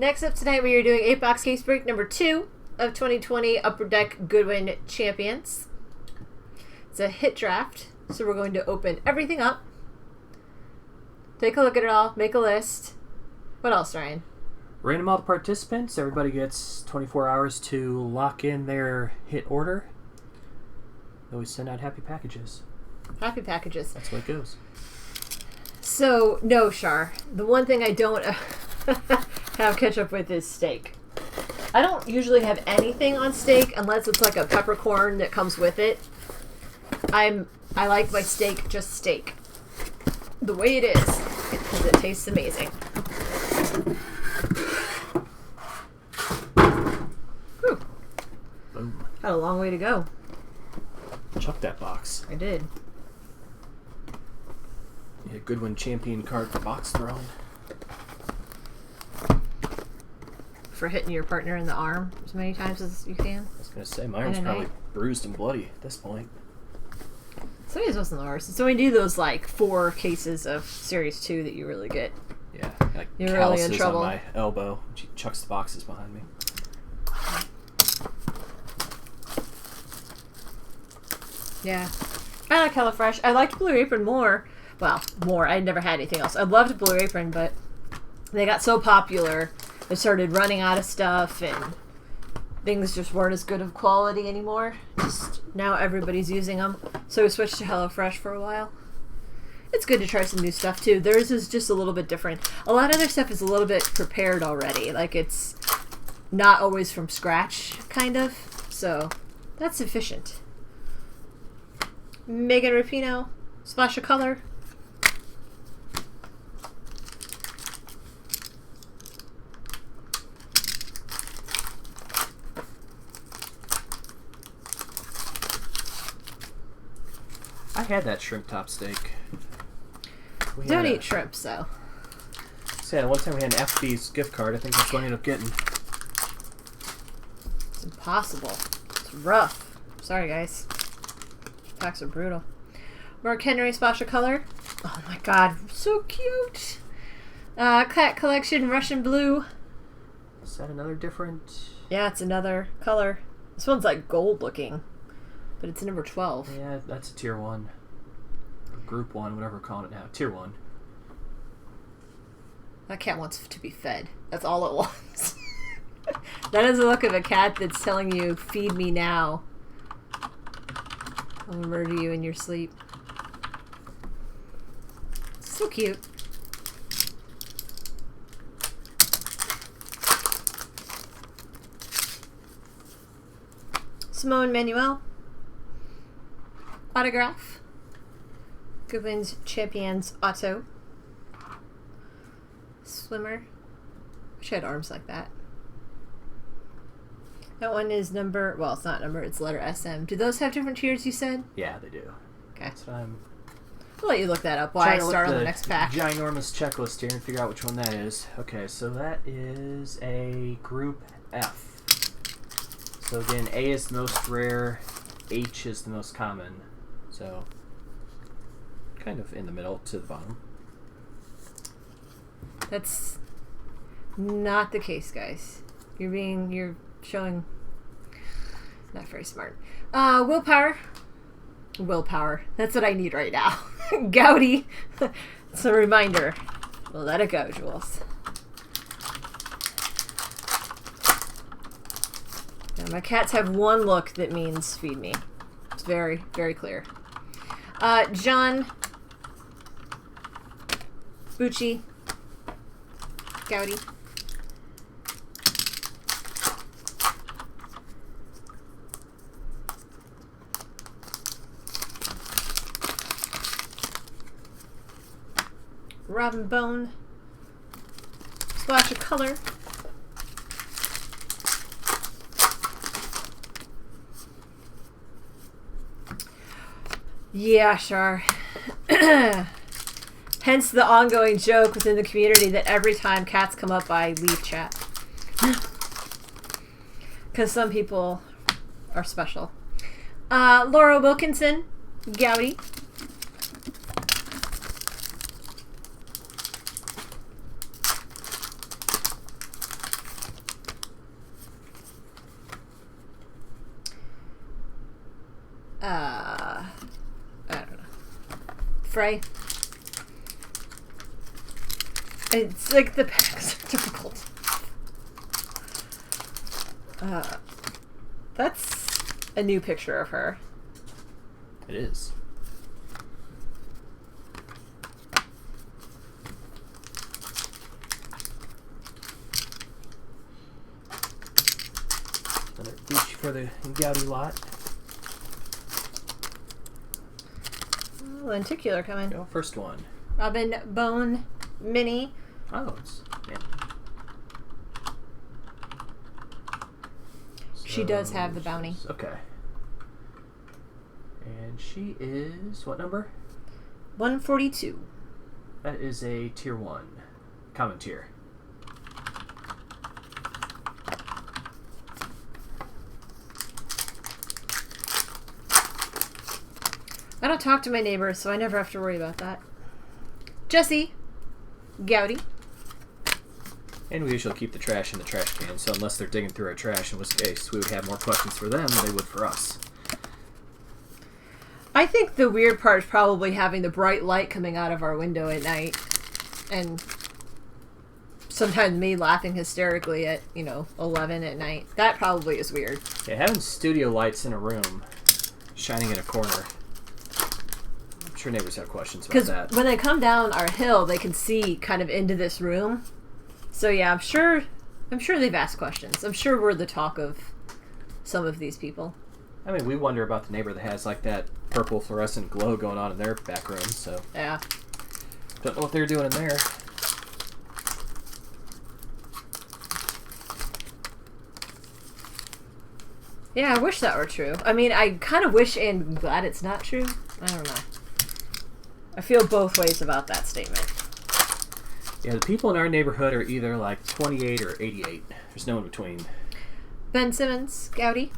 Next up tonight, we are doing 8-box case break number 2 of 2020 Upper Deck Goodwin Champions. It's a hit draft, so we're going to open everything up, take a look at it all, make a list. What else, Ryan? Random all the participants. Everybody gets 24 hours to lock in their hit order. Then we send out happy packages. Happy packages. That's the way it goes. So, no, Shar. The one thing I don't have catch up with is steak. I don't usually have anything on steak unless it's like a peppercorn that comes with it. I like my steak just steak. The way it is, because it tastes amazing. Whew. Boom. Got a long way to go. Chuck that box. I did. Yeah, Goodwin champion card for box throwing. For hitting your partner in the arm as many times as you can. I was going to say, my arm's probably bruised and bloody at this point. Series wasn't the worst. So we do those like 4 cases of Series 2 that you really get. Yeah, like you're really in trouble. On my elbow. She chucks the boxes behind me. Yeah. I like HelloFresh. I liked Blue Apron more. Well, more. I never had anything else. I loved Blue Apron, but they got so popular, they started running out of stuff, and things just weren't as good of quality anymore. Just now everybody's using them. So we switched to HelloFresh for a while. It's good to try some new stuff, too. Theirs is just a little bit different. A lot of their stuff is a little bit prepared already. Like, it's not always from scratch, kind of. So, that's efficient. Megan Rapinoe, Splash of Color. I had that shrimp top steak. Don't eat shrimps, though. So yeah, one time we had an FB's gift card. I think that's what I ended up getting. It's impossible. It's rough. Sorry, guys. Packs are brutal. Mark Henry, Splash of Color. Oh my god, so cute. Cat Collection, Russian Blue. Is that another different? Yeah, it's another color. This one's like gold looking, but it's number 12. Yeah, that's a tier 1. Group 1, whatever we're calling it now. Tier 1. That cat wants to be fed. That's all it wants. That is the look of a cat that's telling you, feed me now. I'll murder you in your sleep. So cute. Simone Manuel. Autograph. Goodwin's Champions Auto. Swimmer. Wish I had arms like that. That one is number, well, it's not number, it's letter SM. Do those have different tiers, you said? Yeah, they do. Okay. That's what I'm... I'll let you look that up while I start on the next pack. Ginormous checklist here and figure out which one that is. Okay, so that is a Group F. So again, A is the most rare, H is the most common. So, kind of in the middle to the bottom. That's not the case, guys. You're showing not very smart. Willpower. That's what I need right now. Gouty. It's a reminder. Let it go, Jules. Now, my cats have one look that means feed me. It's very, very clear. John. Bucci. Gouty. Robin Bone. Splash of Color. Yeah, sure. Hence the ongoing joke within the community that every time cats come up, I leave chat. Because some people are special. Laura Wilkinson, Gouty. I don't know. Frey. It's like the packs are difficult. That's a new picture of her. It is. Another reach for the Gouty lot. Lenticular coming. Go, first one. Robin Bone Mini. Oh, it's... Yeah. She does have the bounty. Okay. And she is... What number? 142. That is a tier 1. Common tier. I don't talk to my neighbors, so I never have to worry about that. Jesse. Gouty. And we usually keep the trash in the trash can, so unless they're digging through our trash, in which case we would have more questions for them than they would for us. I think the weird part is probably having the bright light coming out of our window at night. And sometimes me laughing hysterically at, 11 at night. That probably is weird. Yeah, having studio lights in a room, shining in a corner. I'm sure neighbors have questions about that. Because when they come down our hill, they can see kind of into this room. So yeah, I'm sure they've asked questions. I'm sure we're the talk of some of these people. I mean, we wonder about the neighbor that has like that purple fluorescent glow going on in their back room, so... Yeah. Don't know what they're doing in there. Yeah, I wish that were true. I mean, I kind of wish and glad it's not true. I don't know. I feel both ways about that statement. Yeah, the people in our neighborhood are either like 28 or 88. There's no in between. Ben Simmons, Gouty.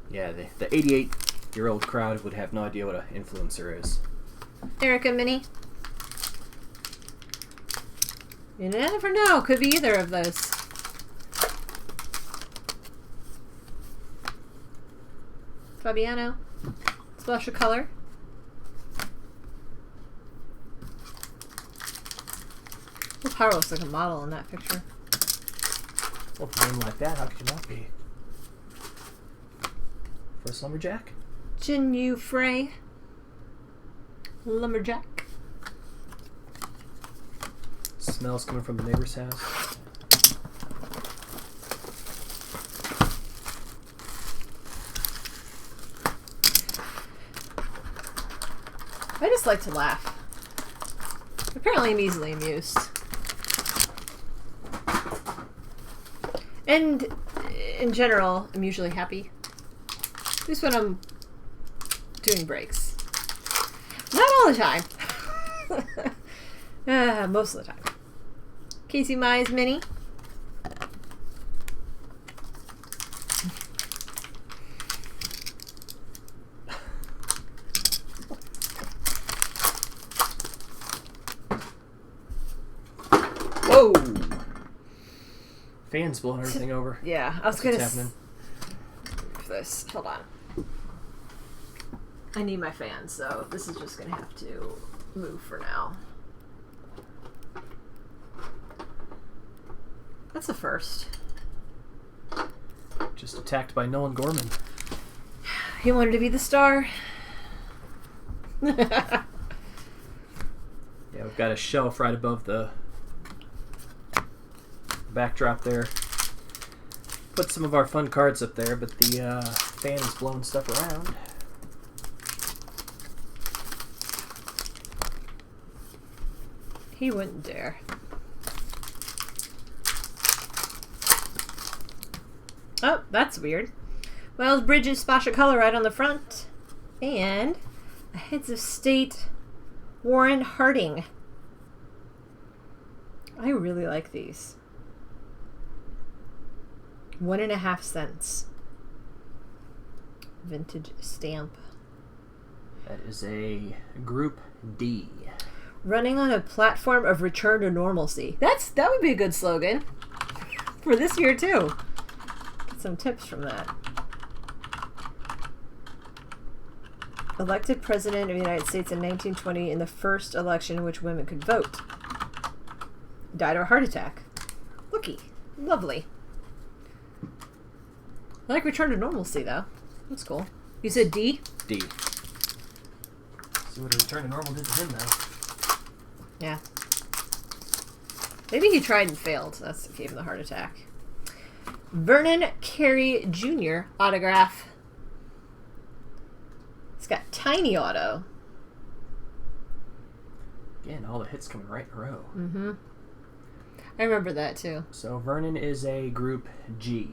Yeah, the 88-year-old crowd would have no idea what an influencer is. Erica Mini. You never know. Could be either of those. Fabiano. Splash of color. Well, Power looks like a model in that picture. Well, with a name like that, how could you not be? First lumberjack? Jinyu Frey. Lumberjack. Smells coming from the neighbor's house. I just like to laugh. Apparently I'm easily amused. And in general, I'm usually happy. At least when I'm doing breaks. Not all the time. Most of the time. Casey Mize Mini. Whoa! Fans blowing everything over. Yeah, I was That's gonna what's happening. This. Hold on. I need my fan, so this is just gonna have to move for now. That's a first. Just attacked by Nolan Gorman. He wanted to be the star. Yeah, we've got a shelf right above the backdrop there. Put some of our fun cards up there, but the fan is blowing stuff around. He wouldn't dare. Oh, that's weird. Wells Bridges splash of color right on the front. And a Heads of State Warren Harding. I really like these. 1.5 cents. Vintage stamp. That is a Group D. Running on a platform of return to normalcy. That would be a good slogan. for this year too. Get some tips from that. Elected president of the United States in 1920 in the first election in which women could vote. Died of a heart attack. Looky. Lovely. I like Return to Normalcy, though. That's cool. You said D? D. See what a Return to Normal did to him, though. Yeah. Maybe he tried and failed. That's what gave him the heart attack. Vernon Carey Jr. autograph. It's got tiny auto. Again, all the hits coming right in a row. Mm-hmm. I remember that, too. So Vernon is a Group G.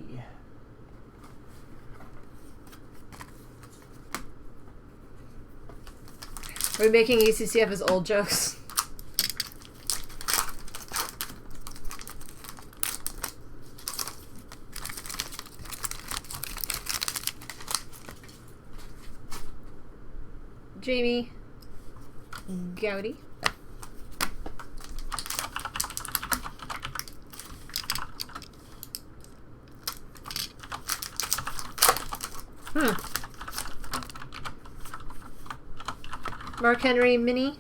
Are we making ACCF as old jokes? Jamie Gowdy. Mark Henry Mini.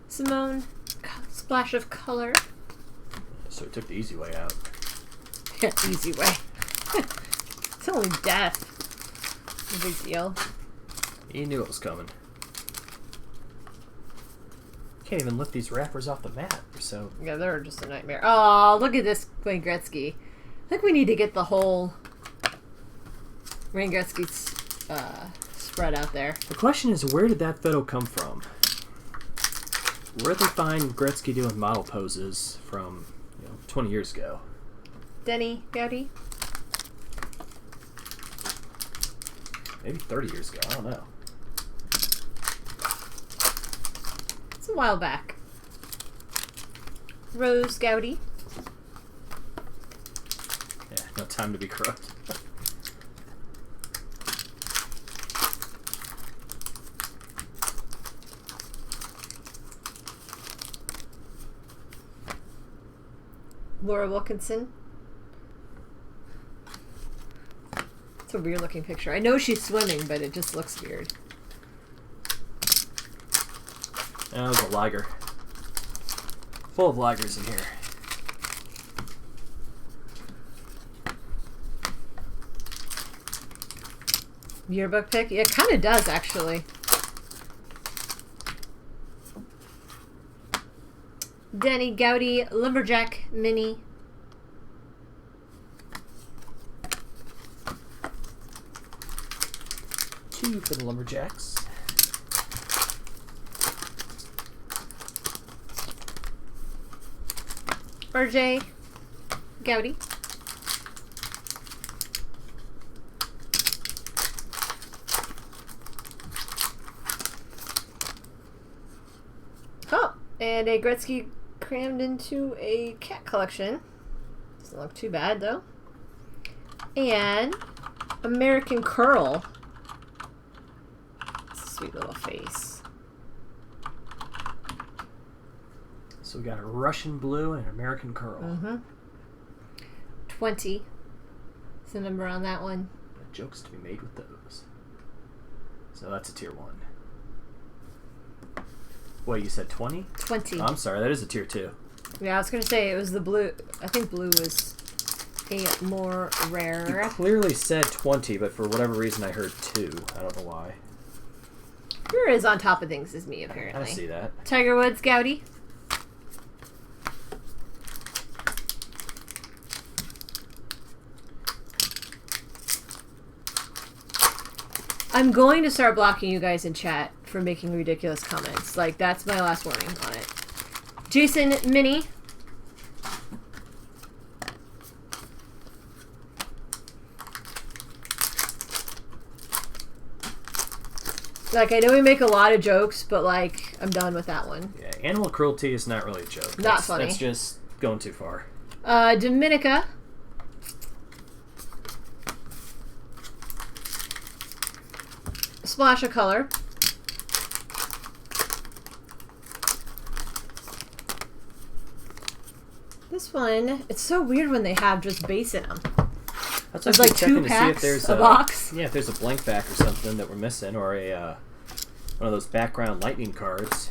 Simone, splash of color. So it took the easy way out. Easy way. It's only death. No big deal. He knew it was coming. Can't even lift these wrappers off the mat. So yeah, they're just a nightmare. Oh, look at this Wayne Gretzky. I think we need to get the whole Wayne Gretzky spread out there. the question is, where did that photo come from? Where did they find Gretzky doing model poses from 20 years ago? Denny Gowdy. Maybe 30 years ago. I don't know. It's a while back. Rose Gowdy. Yeah, no time to be corrupt. Laura Wilkinson. It's a weird looking picture. I know she's swimming, but it just looks weird. Oh, there's a lager. Full of lagers in here. Yearbook pick? Yeah, it kind of does, actually. Denny Gowdy, Lumberjack Mini. Two for the Lumberjacks. RJ Gowdy. Oh, and a Gretzky crammed into a cat collection. Doesn't look too bad, though. And American Curl. Sweet little face. So we got a Russian blue and an American curl. Mm-hmm. 20 is the number on that one. Jokes to be made with those. So that's a tier 1. Wait, you said 20? 20. Oh, I'm sorry, that is a tier 2. Yeah, I was going to say it was the blue. I think blue was a more rare. You clearly said 20, but for whatever reason I heard 2. I don't know why. You're as on top of things as me, apparently. I see that. Tiger Woods Gowdy. I'm going to start blocking you guys in chat for making ridiculous comments. Like, that's my last warning on it. Jason Mini. Like, I know we make a lot of jokes, but, like, I'm done with that one. Yeah, animal cruelty is not really a joke. Not funny. That's just going too far. Dominica. Splash of color. This one, it's so weird when they have just base in them. That's There's actually like checking 2 to see if packs there's a box. Yeah, if there's a blank back or something that we're missing, or a one of those background lightning cards.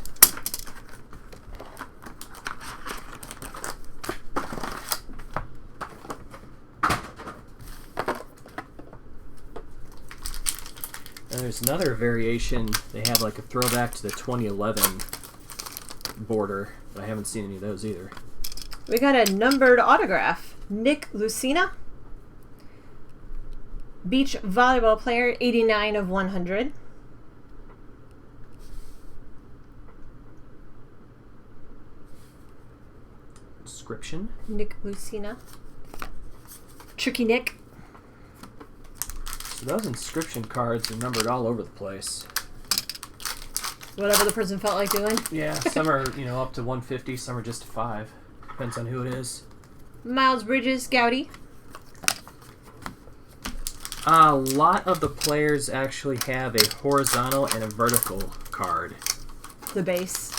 And there's another variation. They have like a throwback to the 2011 border, but I haven't seen any of those either. We got a numbered autograph. Nick Lucina. Beach volleyball player, 89 of 100. Inscription. Nick Lucina. Tricky Nick. So those inscription cards are numbered all over the place. Whatever the person felt like doing. Yeah, some are, up to 150, some are just 5. Depends on who it is. Miles Bridges, Gowdy. A lot of the players actually have a horizontal and a vertical card. The base.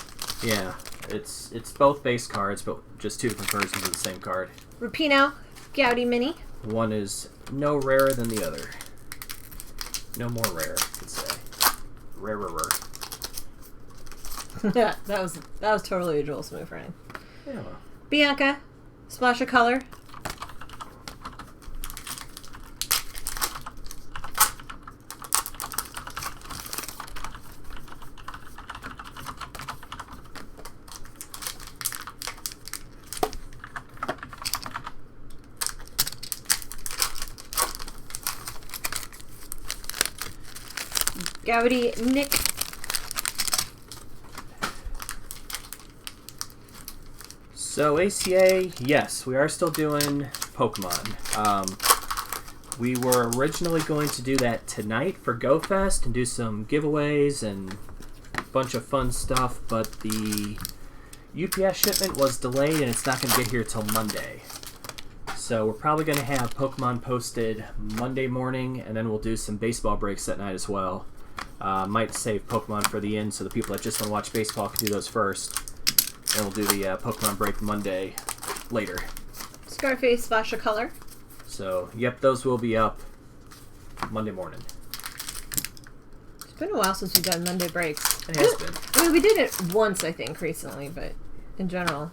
Yeah, it's both base cards, but just 2 different versions of the same card. Rapino, Gowdy Mini. One is no rarer than the other. No more rare, I could say. Rarer. Yeah, that was totally a Joel Smooth frame. Yeah. Well. Bianca, Splash of color. Gowdy Nick. So ACA, yes, we are still doing Pokemon. We were originally going to do that tonight for GoFest and do some giveaways and a bunch of fun stuff, but the UPS shipment was delayed and it's not going to get here till Monday. So we're probably going to have Pokemon posted Monday morning, and then we'll do some baseball breaks that night as well. Might save Pokemon for the end so the people that just want to watch baseball can do those first. And we'll do the Pokemon break Monday later. Scarface, Splash of color. So, yep, those will be up Monday morning. It's been a while since we've done Monday breaks. It has been. I mean, we did it once, I think, recently, but in general.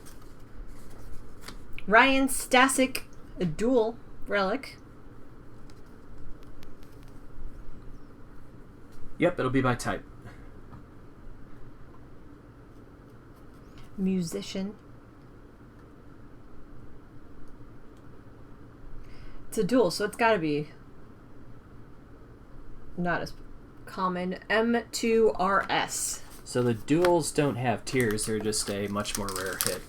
Ryan Stasic, a dual relic. Yep, it'll be by type. Musician. It's a dual, so it's got to be not as common. M2RS. So the duels don't have tiers, they're just a much more rare hit.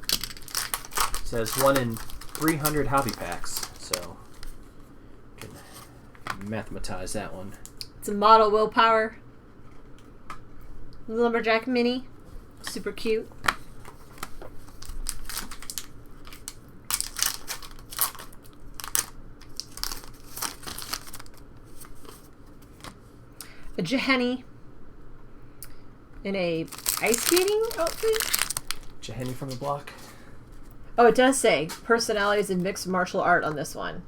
It says 1 in 300 hobby packs, so you can mathematize that one. It's a model willpower. Lumberjack Mini. Super cute. A Jahenny in a ice skating outfit. Jahenny from the block. Oh, it does say personalities in mixed martial art on this one.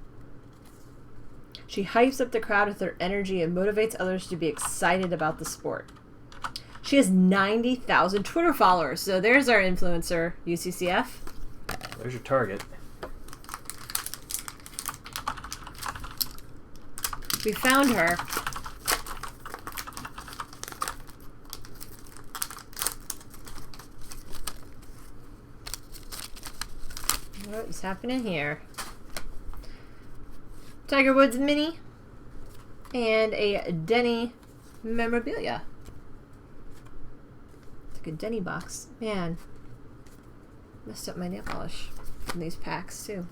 She hypes up the crowd with her energy and motivates others to be excited about the sport. She has 90,000 Twitter followers, so there's our influencer, UCCF. There's your target. We found her. What is happening here? Tiger Woods Mini and a Denny memorabilia. It's like a Denny box. Man, messed up my nail polish in these packs too.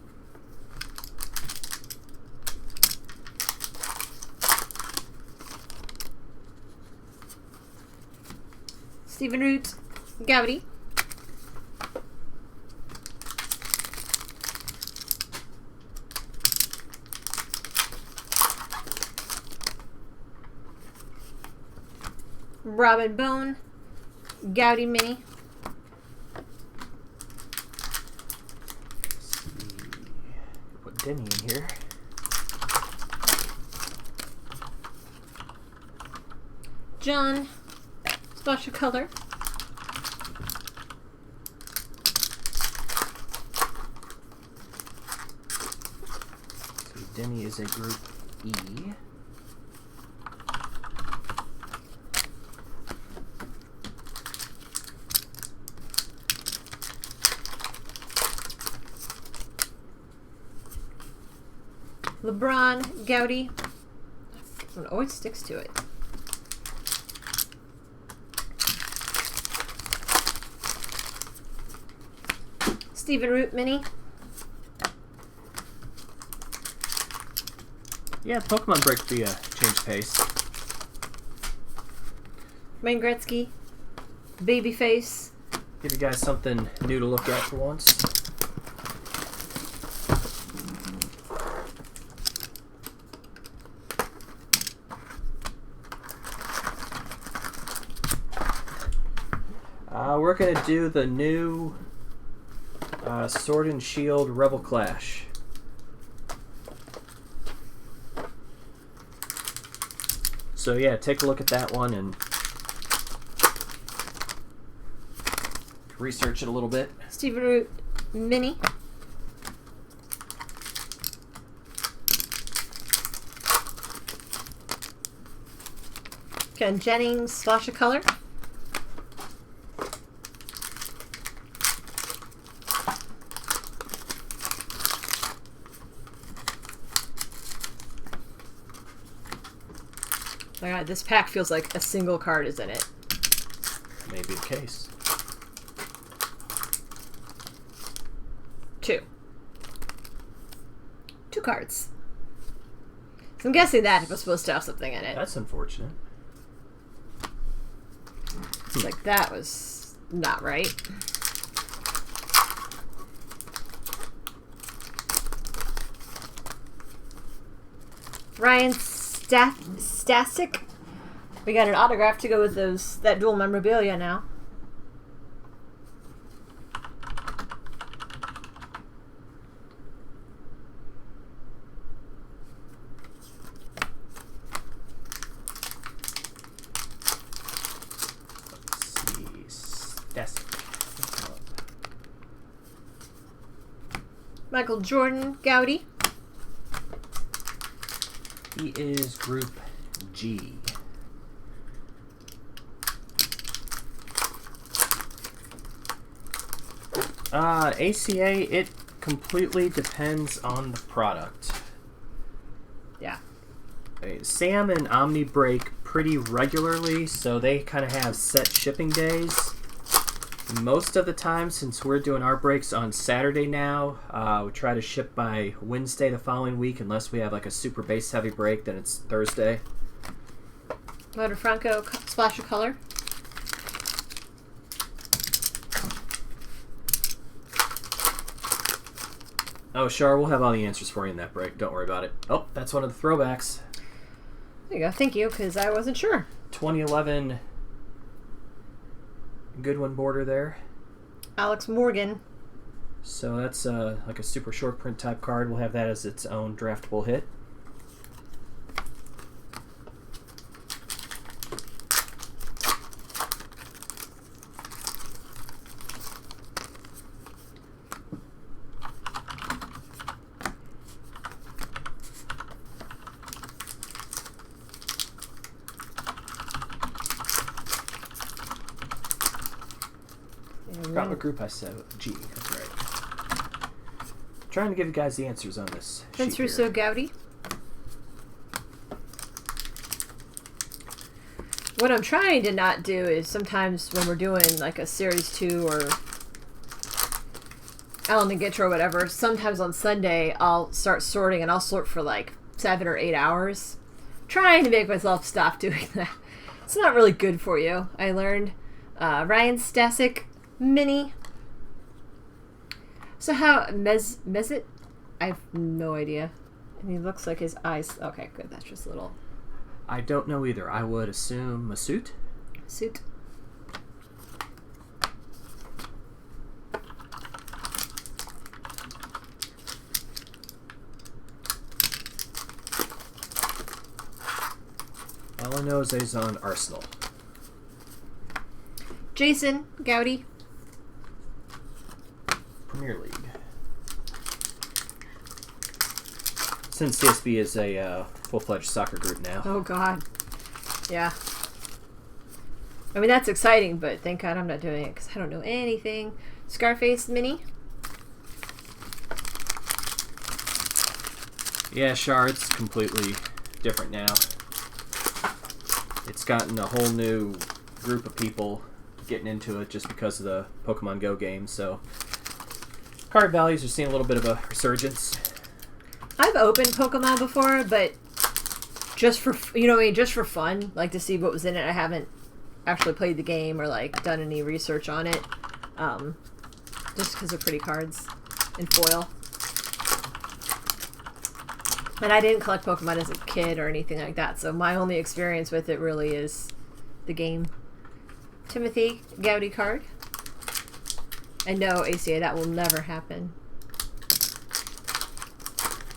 Stephen Root, Gowdy. Robin Bone, Gouty Mini. Let's see. Put Denny in here. John, Special Color. So Denny is a group E. LeBron, Gouty. It always sticks to it. Stephen Root Mini. Yeah, Pokemon break would be a change pace. Wayne Gretzky, Babyface. Give you guys something new to look at for once. We're going to do the new Sword and Shield Rebel Clash. So yeah, take a look at that one and research it a little bit. Stephen Root Mini. Ken Jennings, Splash of Color. Oh my god, this pack feels like a single card is in it. May be the case. 2 cards. So I'm guessing that was supposed to have something in it. That's unfortunate. It's like that was not right. Ryan Stasic. We got an autograph to go with that dual memorabilia now. Michael Jordan, Gouty. He is Group G. ACA, it completely depends on the product. Yeah. Sam and Omni break pretty regularly, so they kind of have set shipping days. Most of the time, since we're doing our breaks on Saturday now, we try to ship by Wednesday the following week, unless we have like a super base heavy break, then it's Thursday. Motor Franco, Splash of Color. Oh, Char, we'll have all the answers for you in that break. Don't worry about it. Oh, that's one of the throwbacks. There you go. Thank you, because I wasn't sure. 2011 Goodwin border there. Alex Morgan. So that's like a super short print type card. We'll have that as its own draftable hit. Forgot what group I said. G. That's right. Trying to give you guys the answers on this. Vince Russo, Gouty. What I'm trying to not do is sometimes when we're doing like a Series 2 or Alan and Gitro or whatever, sometimes on Sunday I'll start sorting and I'll sort for like 7 or 8 hours. Trying to make myself stop doing that. It's not really good for you, I learned. Ryan Stasic, Mini. So how Mezit? I have no idea. And he looks like his eyes. Okay, good. That's just little. I don't know either. I would assume Masoot. Suit. All I know is he's on Arsenal. Jason Gowdy. Premier League. Since CSB is a full-fledged soccer group now. Oh, God. Yeah. I mean, that's exciting, but thank God I'm not doing it because I don't know anything. Scarface Mini. Yeah, Shard's completely different now. It's gotten a whole new group of people getting into it just because of the Pokemon Go game, so card values are seeing a little bit of a resurgence. I've opened Pokemon before, but just for, just for fun, like to see what was in it. I haven't actually played the game or like done any research on it, just because they're pretty cards in foil. And I didn't collect Pokemon as a kid or anything like that, so my only experience with it really is the game. Timothy Gowdy card. And no, ACA, that will never happen.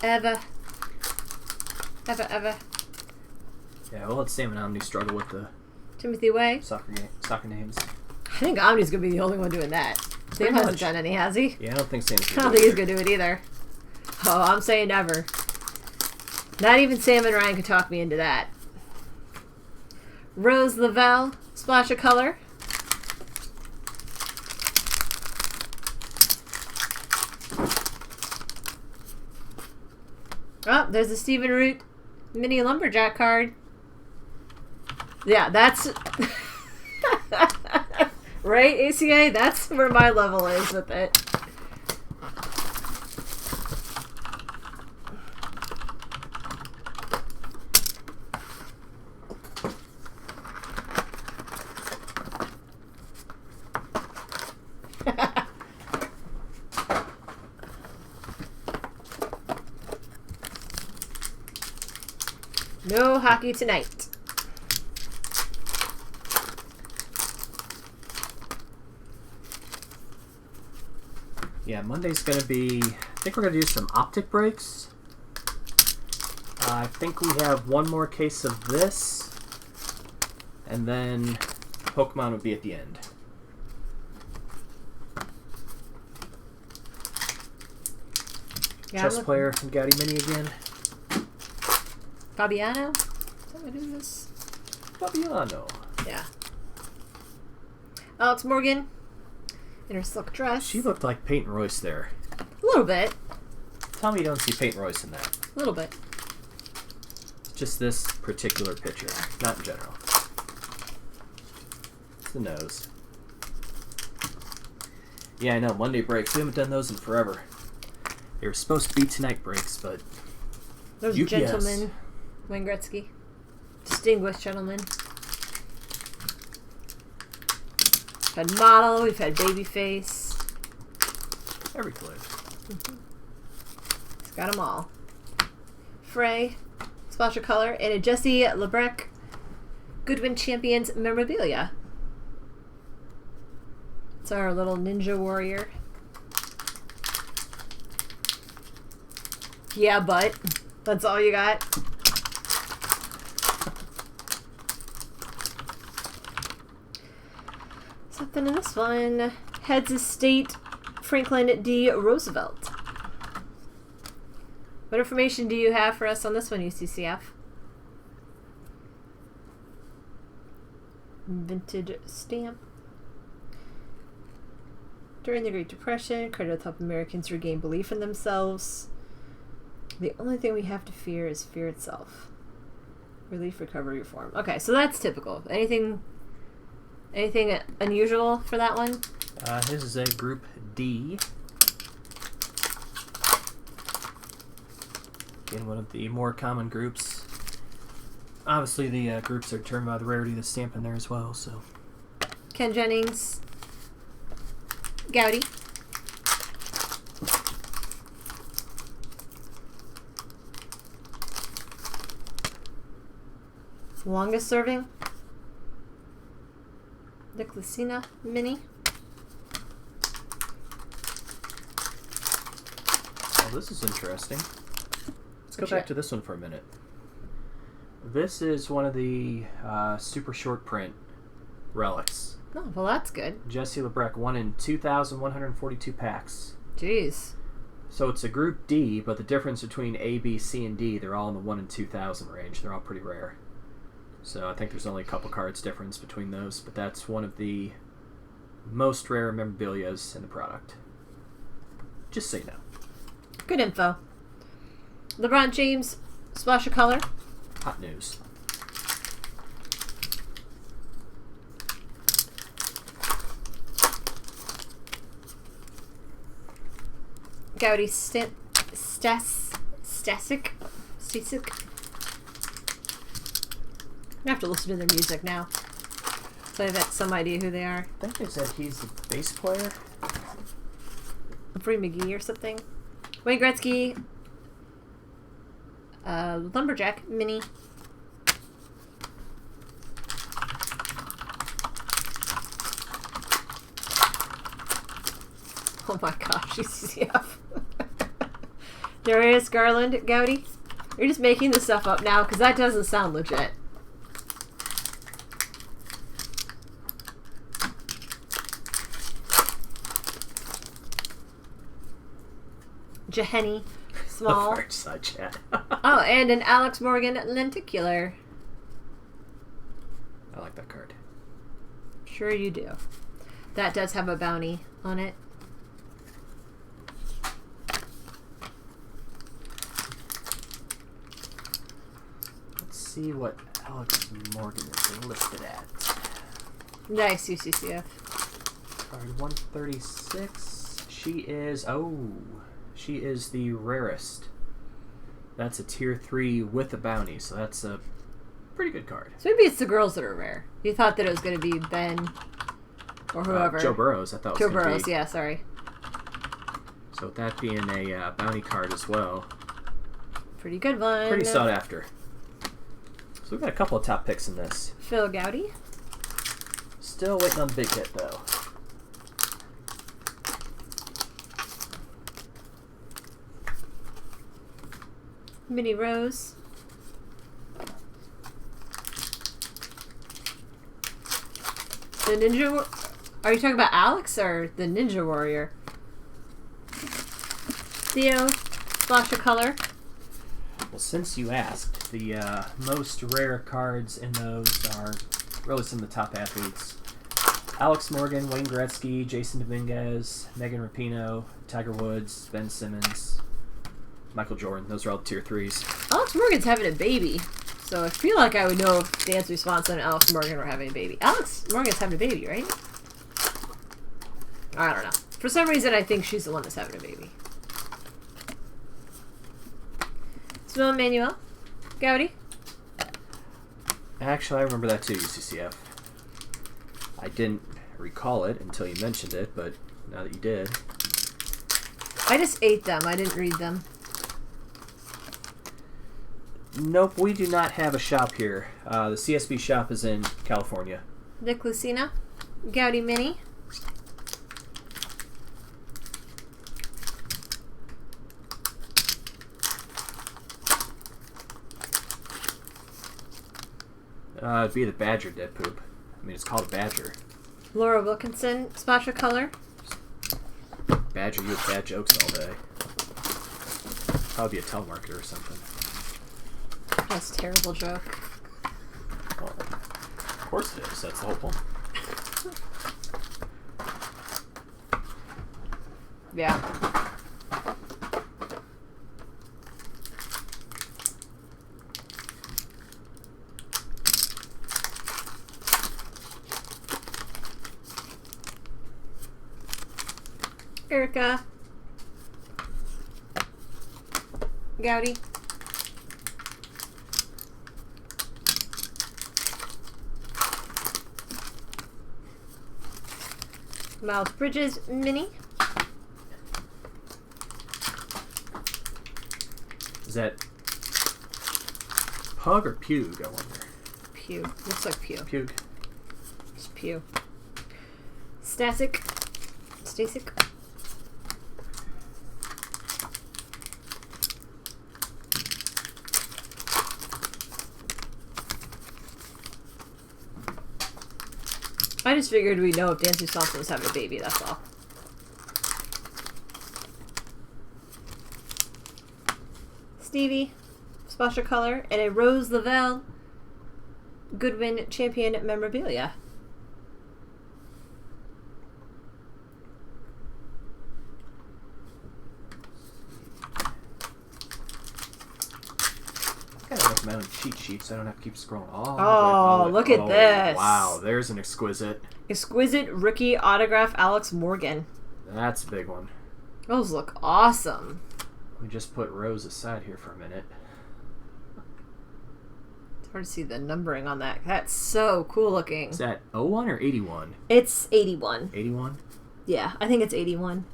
Ever. Ever. Yeah, we'll let Sam and Omni struggle with the Timothy Way. soccer names. I think Omni's going to be the only one doing that. Sam hasn't done any, has he? Yeah, I don't think Sam's I don't think he's going to do it either. Oh, I'm saying never. Not even Sam and Ryan could talk me into that. Rose Lavelle, splash of color. Oh, there's a Stephen Root mini lumberjack card. Yeah, that's right, ACA? That's where my level is with it. No hockey tonight. Yeah, Monday's going to be... I think we're going to do some optic breaks. I think we have one more case of this. And then Pokemon would be at the end. Yeah, Chess player from Gowdy Mini again. Fabiano? Is that what it is? Fabiano. Yeah. Alex Morgan in her silk dress. She looked like Peyton Royce there. A little bit. Tell me you don't see Peyton Royce in that. A little bit. Just this particular picture, not in general. It's the nose. Yeah, I know, Monday breaks. We haven't done those in forever. They were supposed to be tonight breaks, but... Those UPS. gentlemen. Wayne Gretzky. Distinguished gentlemen. We've had model, we've had babyface. Every color. He's got them all. Frey, splash of color, and a Jesse Lebrec Goodwin Champions memorabilia. It's our little ninja warrior. Yeah, but that's all you got. Something in this one. Heads Estate, Franklin D. Roosevelt. What information do you have for us on this one, UCCF? Vintage stamp. During the Great Depression, credit helped Americans regain belief in themselves. The only thing we have to fear is fear itself. Relief, recovery, reform. Okay, so that's typical. Anything unusual for that one? His is a Group D. Again, one of the more common groups. Obviously, the groups are determined by the rarity of the stamp in there as well, so... Ken Jennings. Gowdy. Longest serving? Nick Lucina Mini. Oh, this is interesting. Let's go back to this one for a minute. This is one of the super short print relics. Oh, well, that's good. Jesse LeBrecq, 1 in 2,142 packs. Jeez. So it's a Group D, but the difference between A, B, C, and D, they're all in the 1 in 2,000 range. They're all pretty rare. So I think there's only a couple cards difference between those, but that's one of the most rare memorabilias in the product. Just so you know. Good info. LeBron James, splash of color. Hot news. Gowdy Stasic. I have to listen to their music now. So I have some idea who they are. I think they said he's the bass player. Free McGee or something. Wayne Gretzky. Lumberjack Mini. Oh my gosh, UCCF. Darius Garland Gowdy. You're just making this stuff up now because that doesn't sound legit. Jahenny Small. Far side chat. Oh, and an Alex Morgan Lenticular. I like that card. Sure you do. That does have a bounty on it. Let's see what Alex Morgan is listed at. Nice, UCCF. Card 136. She is the rarest. That's a tier 3 with a bounty, so that's a pretty good card. So maybe it's the girls that are rare. You thought that it was going to be Ben or whoever. Joe Burrows, I thought Joe was going to be. Burrows, yeah, sorry. So with that being a bounty card as well. Pretty good one. Pretty sought after. So we've got a couple of top picks in this. Phil Gowdy. Still waiting on the big hit, though. Minnie Rose. The Ninja... Are you talking about Alex or the Ninja Warrior? Theo, splash of color. Well, since you asked, the most rare cards in those are really some of the top athletes. Alex Morgan, Wayne Gretzky, Jason Dominguez, Megan Rapinoe, Tiger Woods, Ben Simmons, Michael Jordan. Those are all tier 3s. Alex Morgan's having a baby. So I feel like I would know if Dan's response and Alex Morgan were having a baby. Alex Morgan's having a baby, right? I don't know. For some reason, I think she's the one that's having a baby. Simone Manuel. Gowdy. Actually, I remember that too, UCCF. I didn't recall it until you mentioned it, but now that you did. I just ate them. I didn't read them. Nope, we do not have a shop here. The CSB shop is in California. Nick Lucina. Gowdy Mini. It'd be the Badger dead poop. I mean, it's called a Badger. Laura Wilkinson. Splash of color. Badger you with bad jokes all day. Probably be a telemarketer or something. That's a terrible joke. Well, of course it is. That's the whole point. Yeah. Erica. Gowdy. Miles Bridges Mini. Is that Pug or Pug, I wonder? Pew. Looks like Pew. Pug. It's Pew. Stasik. I just figured we'd know if Dansby Swanson was having a baby, that's all. Stevie, special color, and a Rose Lavelle Goodwin Champion memorabilia. I gotta make my own cheat sheet so I don't have to keep scrolling. Oh, look at this. Wow, there's an exquisite. Exquisite rookie autograph Alex Morgan. That's a big one. Those look awesome. We just put Rose aside here for a minute. It's hard to see the numbering on that. That's so cool looking. Is that 01 or 81? It's 81. 81? Yeah, I think it's 81.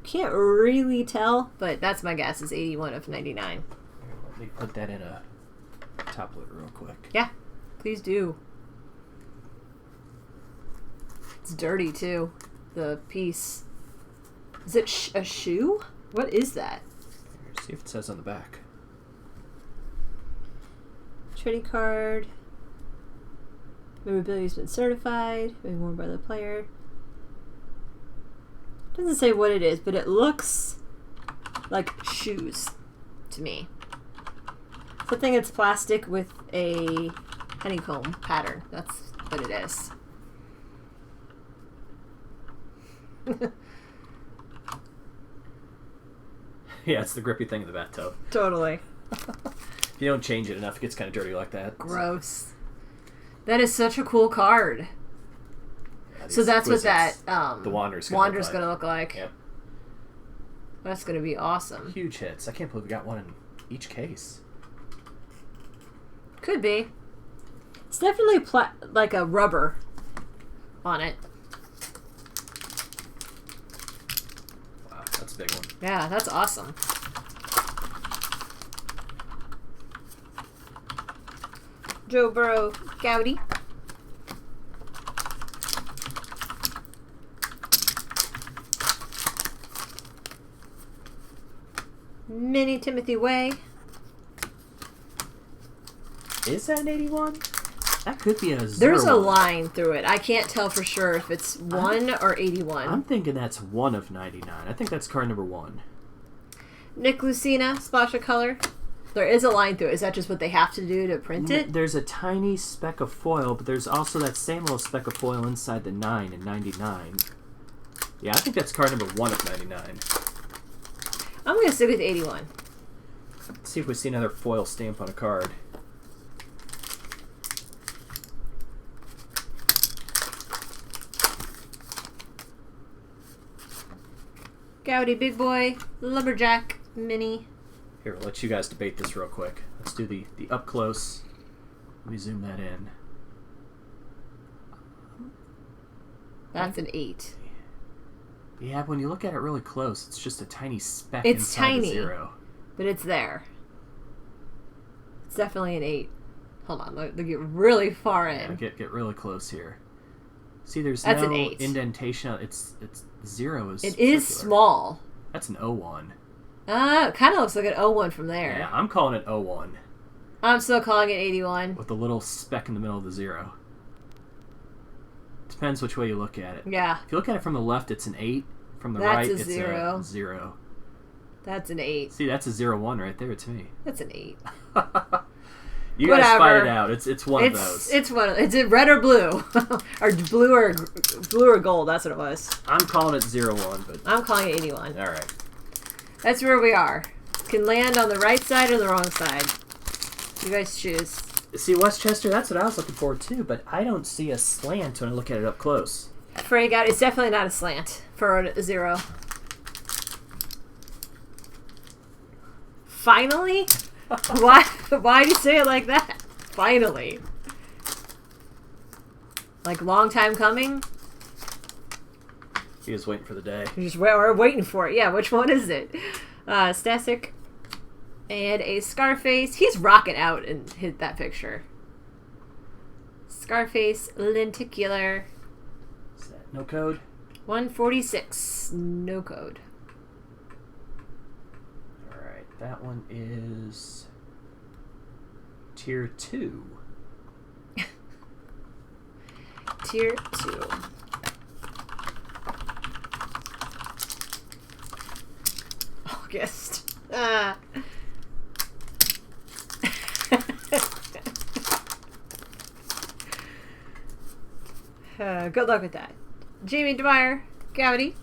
Can't really tell, but that's my guess, is 81 of 99. Let me put that in a top load real quick. Yeah, please do. It's dirty too, the piece. Is it a shoe? What is that? Here, see if it says on the back. Trading card. Memorabilia has been certified. Being worn by the player. Doesn't say what it is, but it looks like shoes to me. Something that's plastic with a honeycomb pattern. That's what it is. Yeah, it's the grippy thing in the bathtub. Totally. If you don't change it enough, it gets kind of dirty like that. Gross. That is such a cool card. Yeah, So that's what that the Wanderer's gonna look like. Yep. That's gonna be awesome. Huge hits. I can't believe we got one in each case. Could be. It's definitely like a rubber on it. Wow, that's a big one. Yeah, that's awesome. Joe Burrow, Gowdy. Mini Timothy Way. Is that an 81? That could be a 0. There's a line through it. I can't tell for sure if it's 1 or 81. I'm thinking that's 1 of 99. I think that's card number 1. Nick Lucina, splash of color. There is a line through it. Is that just what they have to do to print it? There's a tiny speck of foil, but there's also that same little speck of foil inside the 9 in 99. Yeah, I think that's card number 1 of 99. I'm going to stick with 81. Let's see if we see another foil stamp on a card. Gowdy Big Boy, Lumberjack Mini. Here, we'll let you guys debate this real quick. Let's do the up close. Let me zoom that in. That's an 8. Yeah, when you look at it really close, it's just a tiny speck It's inside tiny, the 0. but it's there. It's definitely an 8. Hold on, let get really far in. Yeah, get really close here. See, there's That's no an 8. indentation. It's 0 is It is circular. small. That's an 01. It kind of looks like an 01 from there. Yeah, I'm calling it 01. I'm still calling it 81. With a little speck in the middle of the 0. Depends which way you look at it. Yeah. If you look at it from the left, it's an 8. From the That's right, a it's 0. a 0. That's an 8. See, that's a 0-1 right there to me. That's an 8. You guys fight it out. It's one of those. It's one. It's red or blue, or blue or gold. That's what it was. I'm calling it 0-1, but I'm calling it 81. all right. That's where we are. Can land on the right side or the wrong side. You guys choose. See, Westchester, that's what I was looking for too, but I don't see a slant when I look at it up close. Frey got it's definitely not a slant for a 0. Finally? Why do you say it like that? Finally. Like long time coming? He was waiting for the day. We're waiting for it. Yeah, which one is it? Stasik and a Scarface. He's rocking out in that picture. Scarface lenticular. No code? 146. No code. Alright, that one is tier 2. Tier 2. August. Good luck with that. Jamie Dwyer, Gowdy.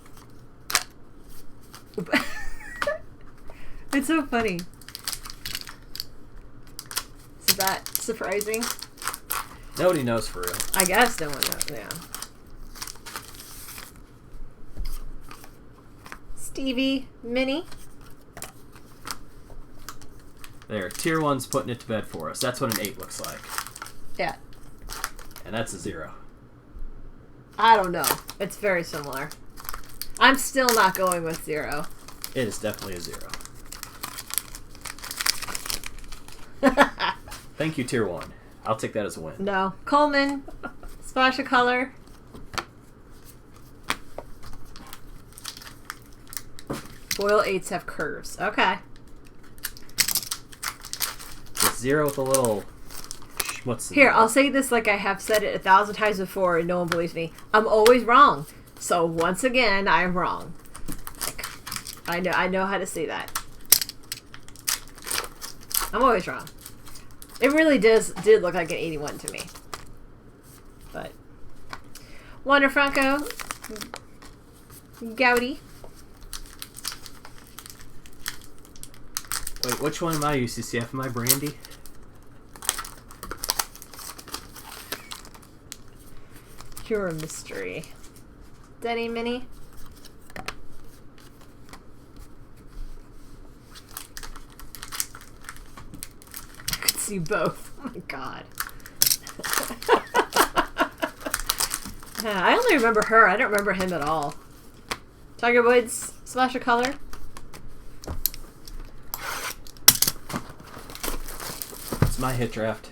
It's so funny. Is that surprising? Nobody knows for real. I guess no one knows, yeah. Stevie, Minnie. There, tier 1's putting it to bed for us. That's what an 8 looks like. Yeah. And that's a 0. I don't know. It's very similar. I'm still not going with 0. It is definitely a 0. Thank you, tier 1. I'll take that as a win. No. Coleman, splash of color. Foil 8s have curves. Okay. The 0 with a little... What's the Here, name? I'll say this like I have said it 1,000 times before and no one believes me. I'm always wrong. So once again, I am wrong. Like, I know how to say that. I'm always wrong. It really did look like an 81 to me. But Wander Franco, Gowdy. Wait, which one am I? UCCF? Am I Brandy? You're a mystery. Denny Minnie. I could see both. Oh my god. I only remember her. I don't remember him at all. Tiger Woods, splash of color. It's my hit draft.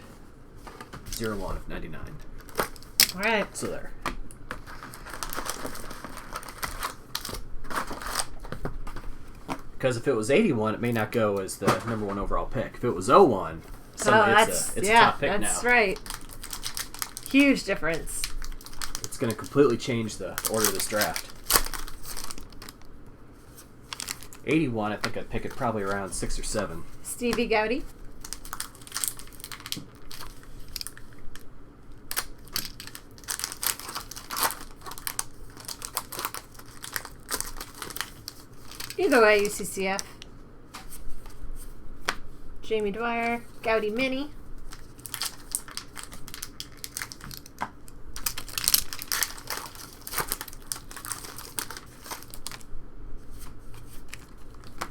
0-1 of 99. Alright. So there. Because if it was 81, it may not go as the number 1 overall pick. If it was 01, it's a top pick now. That's right. Huge difference. It's going to completely change the order of this draft. 81, I think I'd pick it probably around 6 or 7. Stevie Gowdy. Either way, UCCF. Jamie Dwyer, Gowdy Minnie.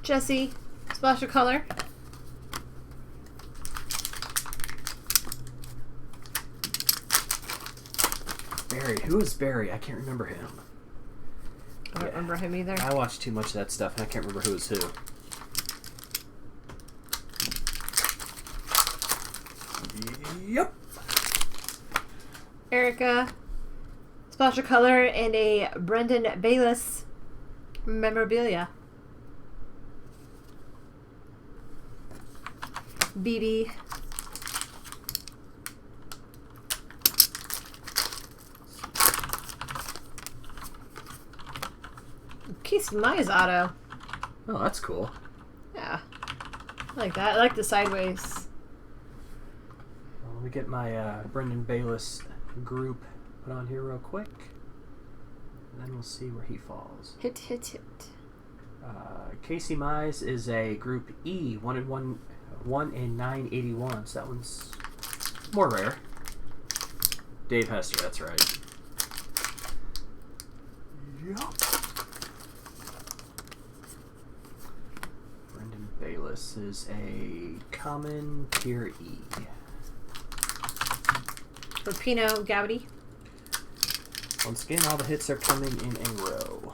Jesse, splash of color. Barry. Who is Barry? I can't remember him. I don't remember him either. I watched too much of that stuff and I can't remember who is who. Yep. Erica, splash of color, and a Brendan Bayless memorabilia. BB. Keith Myers auto. Oh, that's cool. Yeah. I like that. I like the sideways. Well, let me get my Brendan Bayless group put on here real quick. And then we'll see where he falls. Hit. Casey Mize is a group E, 1 in 981. So that one's more rare. Dave Hester, that's right. Yep. Brendan Bayless is a common tier E. Rapino Gowdy. Once again, all the hits are coming in a row.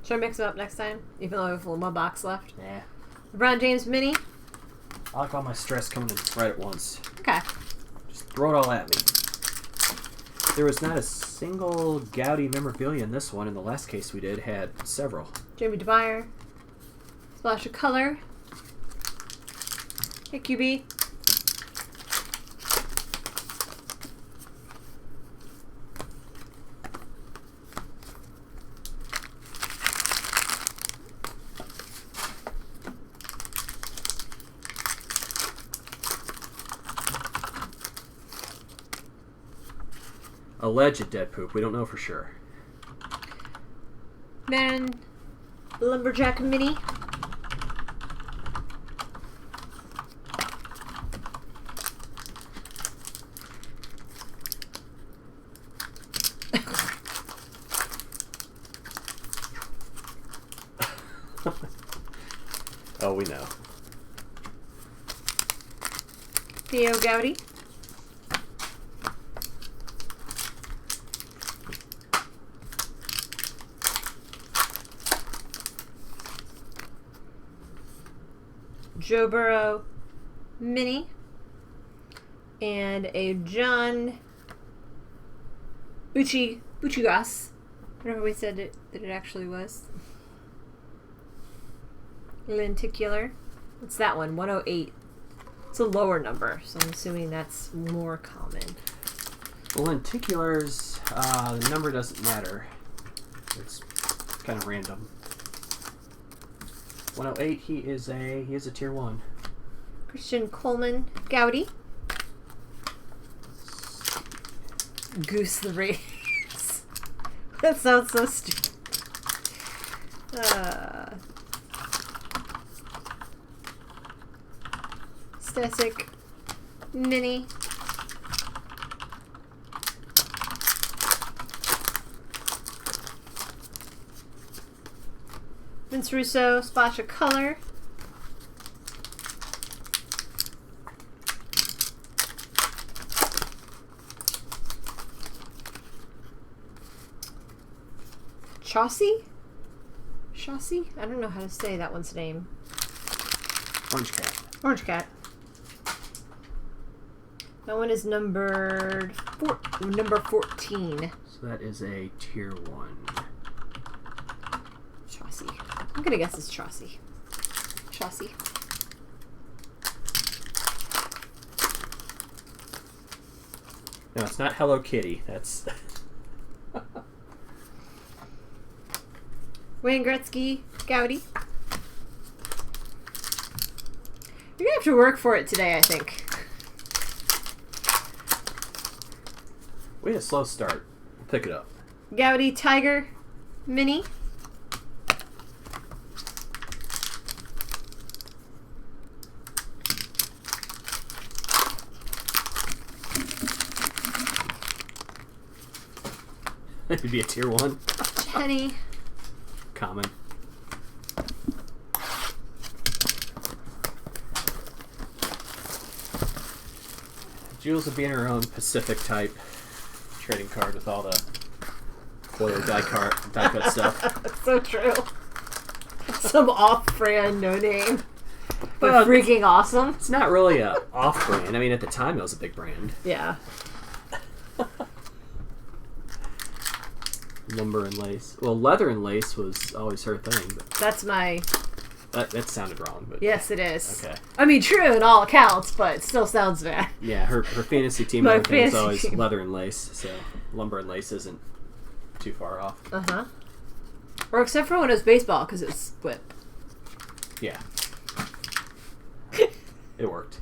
Should I mix them up next time? Even though I have one box left. Nah. LeBron James Mini. I like all my stress coming in right at once. Okay. Just throw it all at me. There was not a single Gowdy memorabilia in this one. In the last case we did had several. Jamie DeBuyer. Splash of color. Hey, QB. Alleged dead poop. We don't know for sure. Man, Lumberjack Mini. Oh, we know. Theo Gowdy. Joe Burrow Mini. And a John Buchigas. Whatever we said that it actually was. Lenticular. What's that one? 108. It's a lower number, so I'm assuming that's more common. Lenticulars, the number doesn't matter. It's kind of random. 108, he is a tier 1. Christian Coleman Gowdy. Goose the Race. That sounds so stupid. Stesic Mini. Vince Russo, Splash of Color. Chaucy? Chaucy? I don't know how to say that one's name. Orange Cat. Orange Cat. That one is number 14. So that is a tier 1. Chaucy. I'm gonna guess it's Chaucy. Chaucy. No, it's not Hello Kitty. That's... Wayne Gretzky Gowdy. You're gonna have to work for it today, I think. We had a slow start. We'll pick it up. Gowdy Tiger Mini. It'd be a tier 1. Penny. Common. Jules would be in her own Pacific type trading card with all the foil die cut stuff. So true. Some off-brand, no name. But Well, freaking awesome. It's not really a off-brand. I mean, at the time, it was a big brand. Yeah. Lumber and lace. Well, leather and lace was always her thing. But That's my... that sounded wrong. But Yes, it is. Okay. I mean, true in all accounts, but it still sounds bad. Yeah, her fantasy team My and everything was fantasy always team. leather and lace. So lumber and lace isn't too far off. Uh-huh. Or except for when it was baseball, because it's whip. Yeah. It worked.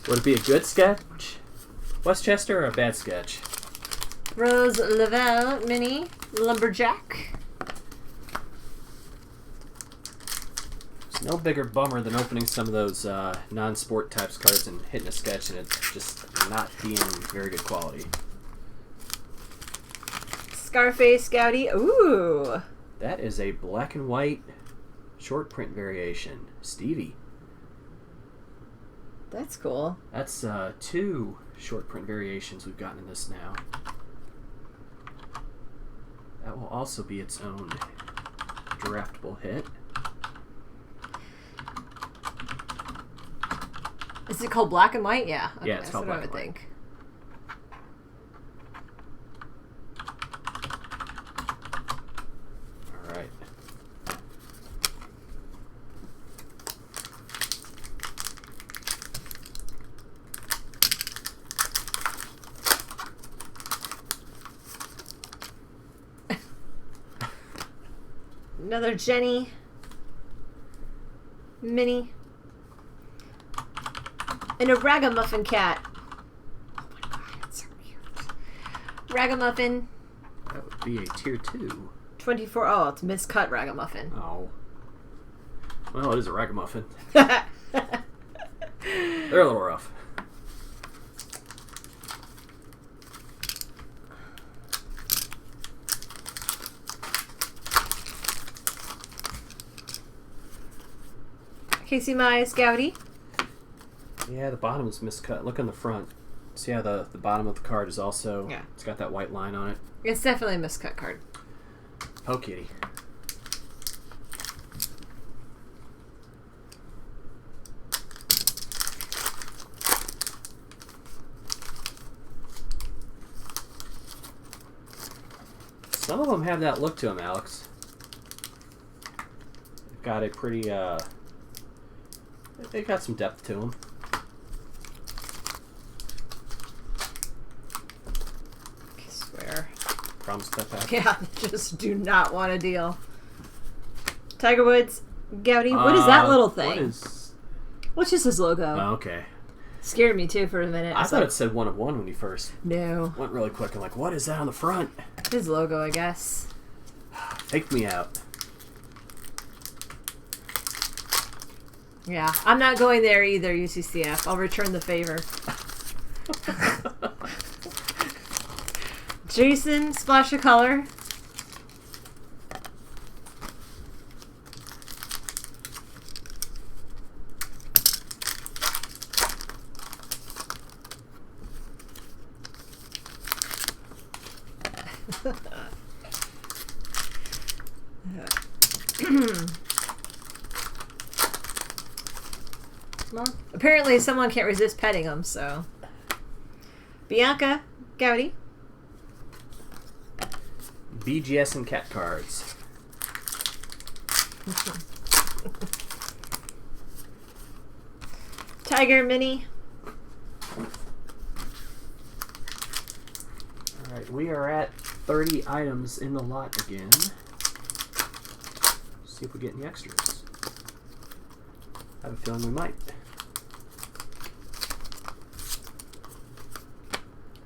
Would it be a good sketch, Westchester, or a bad sketch? Rose Lavelle Mini Lumberjack. It's no bigger bummer than opening some of those non-sport types cards and hitting a sketch and it's just not being very good quality. Scarface Gowdy. Ooh. That is a black and white short print variation. Stevie. That's cool. That's 2 short print variations we've gotten in this now. That will also be its own draftable hit. Is it called black and white? Yeah. Okay, Yeah, it's that's called what black I would and white. think. All right. Another Jenny. Minnie. And a ragamuffin cat. Oh my god, it's so cute. Ragamuffin. That would be a tier 2. 24. Oh, it's miscut ragamuffin. Oh. Well, it is a ragamuffin. They're a little rough. Casey Mize Gowdy. Yeah, the bottom is miscut. Look on the front. See how the bottom of the card is also... Yeah. It's got that white line on it. It's definitely a miscut card. Oh, kitty. Some of them have that look to them, Alex. They've got a pretty, they got some depth to them. I swear. Promise that back. Yeah, just do not want a deal. Tiger Woods Gowdy. What is that little thing? What is... What's just his logo? Oh, okay. Scared me too for a minute. I It's thought like, it said 1 of 1 when you first no. went really quick. I'm like, what is that on the front? His logo, I guess. Take me out. Yeah, I'm not going there either, UCCF. I'll return the favor. Jason, splash of color. Well, apparently someone can't resist petting them, so. Bianca Gowdy. BGS and cat cards. Tiger Mini. Alright, we are at 30 items in the lot again. See if we get any extras. I have a feeling we might.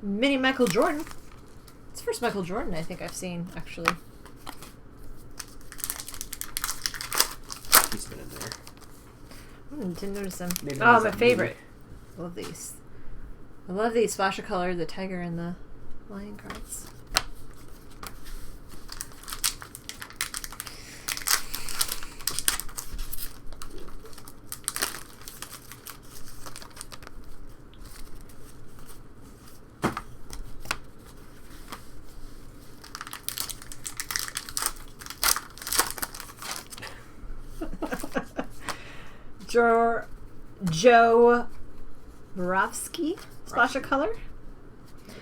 Mini Michael Jordan. It's the first Michael Jordan I think I've seen, actually. He's been in there. Didn't notice them. Maybe Oh, there's my that favorite. Love these. I love these flash of color, the tiger and the lion cards. Joe Borowski, splash of color.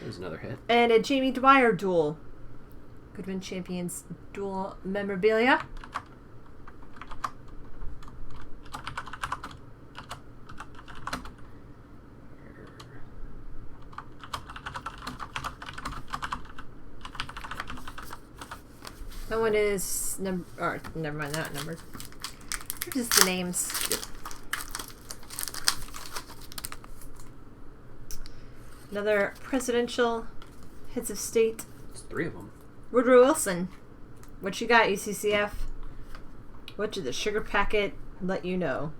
There's another hit. And a Jamie Dwyer duel. Goodwin Champions duel memorabilia. That one is number, or never mind, not numbered. They're just the names. Yep. Another presidential heads of state. There's 3 of them. Woodrow Wilson. What you got, UCCF? What did the sugar packet let you know?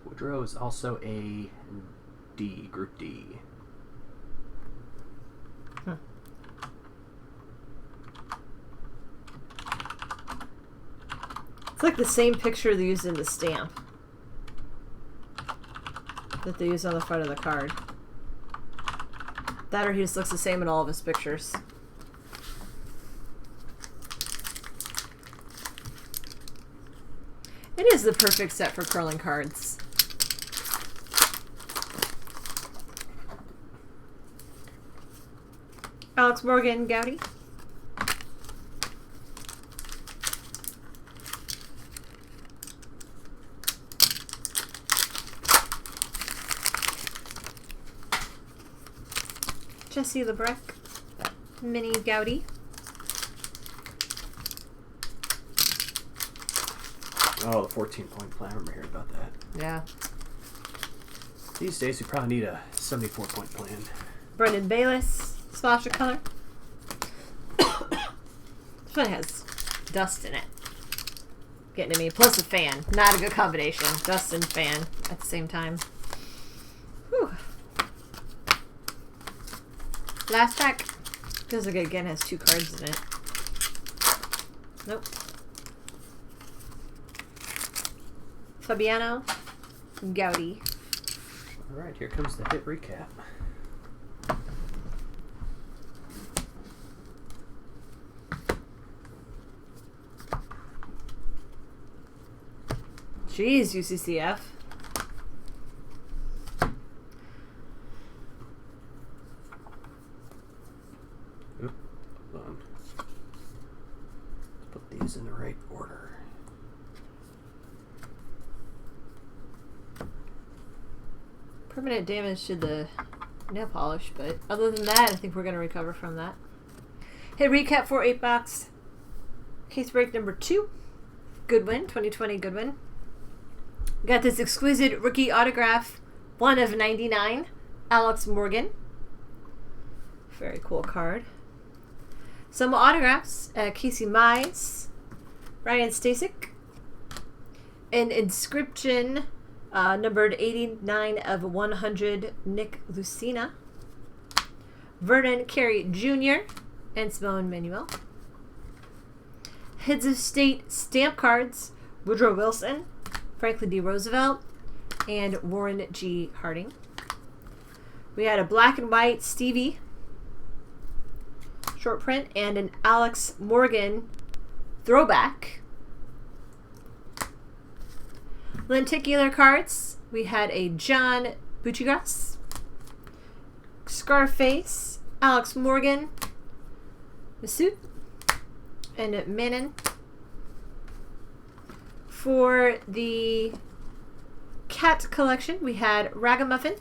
Woodrow is also a D, Group D. It's like the same picture they used in the stamp that they use on the front of the card. That or he just looks the same in all of his pictures. And It is the perfect set for curling cards. Alex Morgan, Gowdy. Jesse LeBrecq, Mini Gowdy. Oh, the 14-point plan. I remember hearing about that. Yeah. These days, we probably need a 74-point plan. Brendan Bayless, Splash of Color. This one has dust in it. Getting to me. Plus a fan. Not a good combination. Dust and fan at the same time. Whew. Last pack. Feels like it again has 2 cards in it. Nope. Fabiano, Gowdy. Alright, here comes the hit recap. Jeez, UCCF. Oop, hold on. Let's put these in the right order. Permanent damage to the nail polish, but other than that, I think we're going to recover from that. Hit recap for 8-box. Case break number 2. Goodwin, 2020 Goodwin. Got this exquisite rookie autograph, 1 of 99. Alex Morgan. Very cool card. Some autographs. Casey Mize. Ryan Stasek. An inscription numbered 89 of 100. Nick Lucina. Vernon Carey Jr. and Simone Manuel. Heads of State stamp cards. Woodrow Wilson. Franklin D. Roosevelt, and Warren G. Harding. We had a black and white Stevie short print and an Alex Morgan throwback. Lenticular cards. We had a John Buccigross, Scarface, Alex Morgan, Massoud, and Manon. For the cat collection, we had Ragamuffin,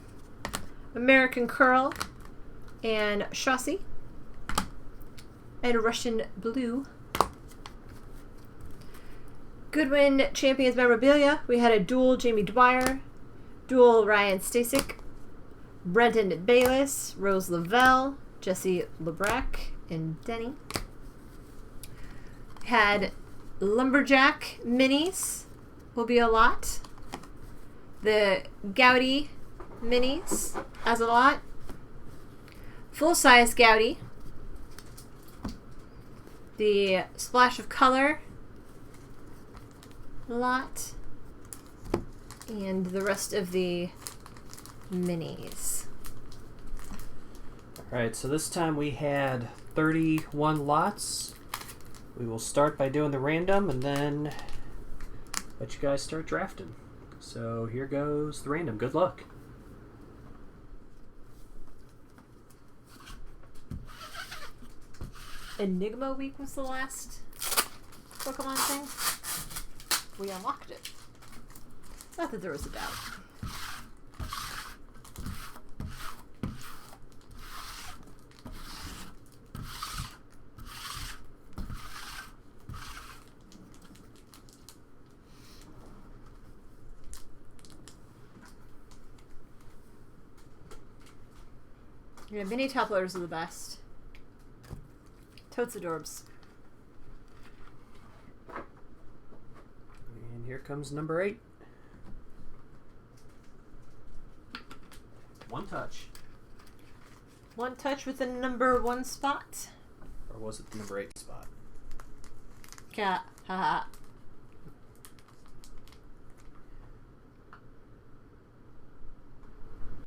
American Curl, and Chaussee, and Russian Blue. Goodwin Champions Memorabilia, we had a dual Jamie Dwyer, dual Ryan Stasek, Brendan Bayless, Rose Lavelle, Jesse LeBrecq, and Denny. Had Lumberjack minis, will be a lot. The Gowdy minis as a lot. Full-size Gowdy. The Splash of Color lot. And the rest of the minis. Alright, so this time we had 31 lots. We will start by doing the random and then let you guys start drafting. So here goes the random. Good luck. Enigma Week was the last Pokemon thing. We unlocked it. Not that there was a doubt. Yeah, mini topplers are the best. Totes adorbs. And here comes number 8. One touch. One touch with the number 1 spot. Or was it the number 8 spot? Yeah, haha.